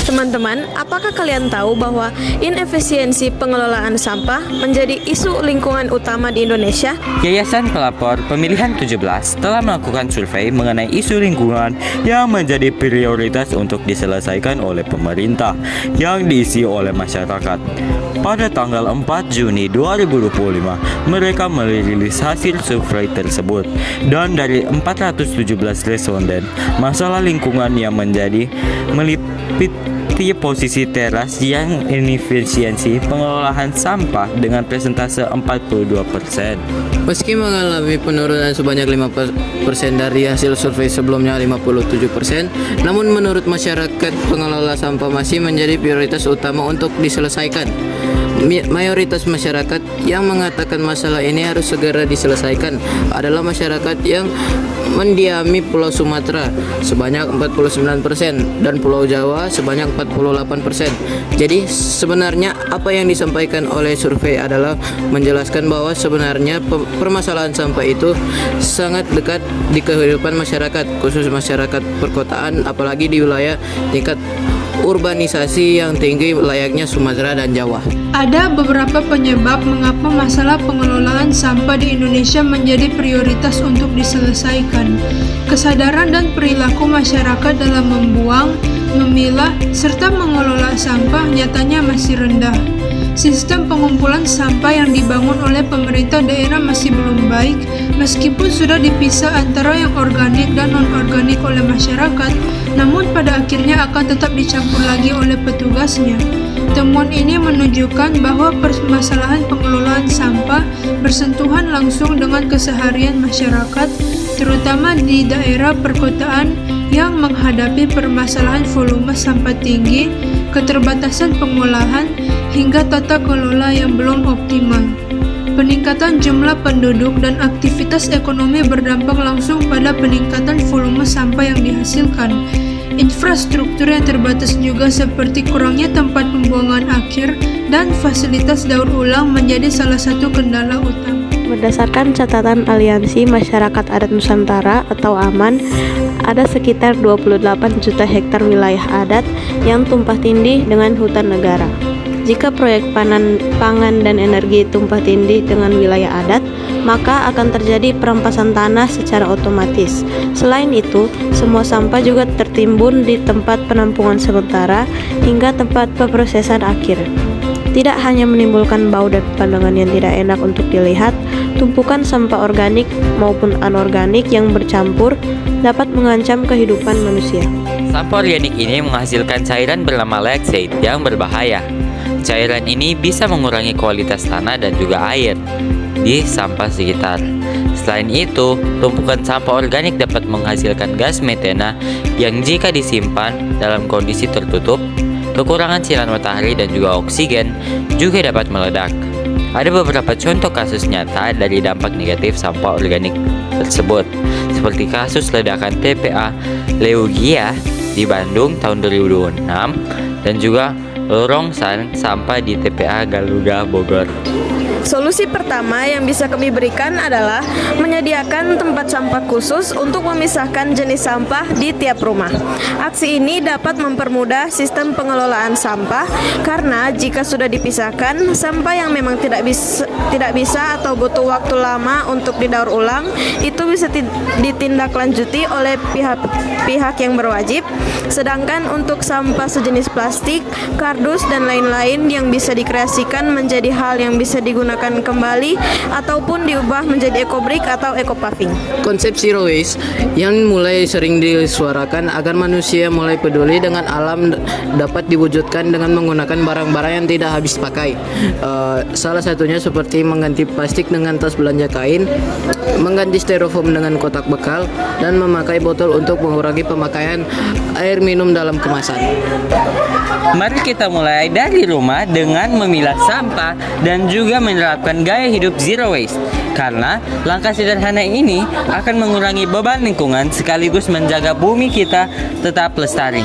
Teman-teman, apakah kalian tahu bahwa inefisiensi pengelolaan sampah menjadi isu lingkungan utama di Indonesia? Yayasan Pelapor Pemilihan 17 telah melakukan survei mengenai isu lingkungan yang menjadi prioritas untuk diselesaikan oleh pemerintah yang diisi oleh masyarakat. Pada tanggal 4 Juni 2025, mereka merilis hasil survei tersebut. Dan dari 417 responden, masalah lingkungan yang menjadi meliputi posisi teras yang inefisiensi pengelolaan sampah dengan persentase 42%. Meski mengalami penurunan sebanyak 5% dari hasil survei sebelumnya 57%, namun menurut masyarakat pengelola sampah masih menjadi prioritas utama untuk diselesaikan. Mayoritas masyarakat yang mengatakan masalah ini harus segera diselesaikan adalah masyarakat yang mendiami Pulau Sumatera sebanyak 49% dan Pulau Jawa sebanyak 48%. Jadi sebenarnya apa yang disampaikan oleh survei adalah menjelaskan bahwa sebenarnya permasalahan sampah itu sangat dekat di kehidupan masyarakat, khusus masyarakat perkotaan, apalagi di wilayah tingkat urbanisasi yang tinggi layaknya Sumatera dan Jawa. Ada beberapa penyebab mengapa masalah pengelolaan sampah di Indonesia menjadi prioritas untuk diselesaikan. Kesadaran dan perilaku masyarakat dalam membuang, memilah, serta mengelola sampah nyatanya masih rendah. Sistem pengumpulan sampah yang dibangun oleh pemerintah daerah masih belum baik, meskipun sudah dipisah antara yang organik dan non-organik oleh masyarakat, namun pada akhirnya akan tetap dicampur lagi oleh petugasnya. Temuan ini menunjukkan bahwa permasalahan pengelolaan sampah bersentuhan langsung dengan keseharian masyarakat, terutama di daerah perkotaan yang menghadapi permasalahan volume sampah tinggi, keterbatasan pengolahan, hingga tata kelola yang belum optimal. Peningkatan jumlah penduduk dan aktivitas ekonomi berdampak langsung pada peningkatan volume sampah yang dihasilkan. Infrastruktur yang terbatas juga seperti kurangnya tempat pembuangan akhir dan fasilitas daur ulang menjadi salah satu kendala utama. Berdasarkan catatan Aliansi Masyarakat Adat Nusantara atau AMAN, ada sekitar 28 juta hektar wilayah adat yang tumpah tindih dengan hutan negara. Jika proyek pangan dan energi tumpah tindih dengan wilayah adat, maka akan terjadi perampasan tanah secara otomatis. Selain itu, semua sampah juga tertimbun di tempat penampungan sementara hingga tempat pemrosesan akhir. Tidak hanya menimbulkan bau dan pandangan yang tidak enak untuk dilihat, tumpukan sampah organik maupun anorganik yang bercampur dapat mengancam kehidupan manusia. Sampah organik ini menghasilkan cairan bernama leachate yang berbahaya. Cairan ini bisa mengurangi kualitas tanah dan juga air di sampah sekitar. Selain itu, tumpukan sampah organik dapat menghasilkan gas metana yang jika disimpan dalam kondisi tertutup, kekurangan sinar matahari dan juga oksigen juga dapat meledak. Ada beberapa contoh kasus nyata dari dampak negatif sampah organik tersebut, seperti kasus ledakan TPA Leogia di Bandung tahun 2006 dan juga rongsan sampah di TPA Garuda Bogor. Solusi pertama yang bisa kami berikan adalah menyediakan tempat sampah khusus untuk memisahkan jenis sampah di tiap rumah. Aksi ini dapat mempermudah sistem pengelolaan sampah karena jika sudah dipisahkan, sampah yang memang tidak bisa atau butuh waktu lama untuk didaur ulang itu bisa ditindaklanjuti oleh pihak yang berwajib. Sedangkan untuk sampah sejenis plastik, kardus dan lain-lain yang bisa dikreasikan menjadi hal yang bisa digunakan kembali ataupun diubah menjadi ekobrik atau ekopaving. Konsep zero waste yang mulai sering disuarakan agar manusia mulai peduli dengan alam dapat diwujudkan dengan menggunakan barang-barang yang tidak habis pakai. Salah satunya seperti mengganti plastik dengan tas belanja kain, mengganti styrofoam dengan kotak bekal, dan memakai botol untuk mengurangi pemakaian air minum dalam kemasan. Mari kita mulai dari rumah dengan memilah sampah dan juga menerapkan gaya hidup zero waste. Karena langkah sederhana ini akan mengurangi beban lingkungan sekaligus menjaga bumi kita tetap lestari.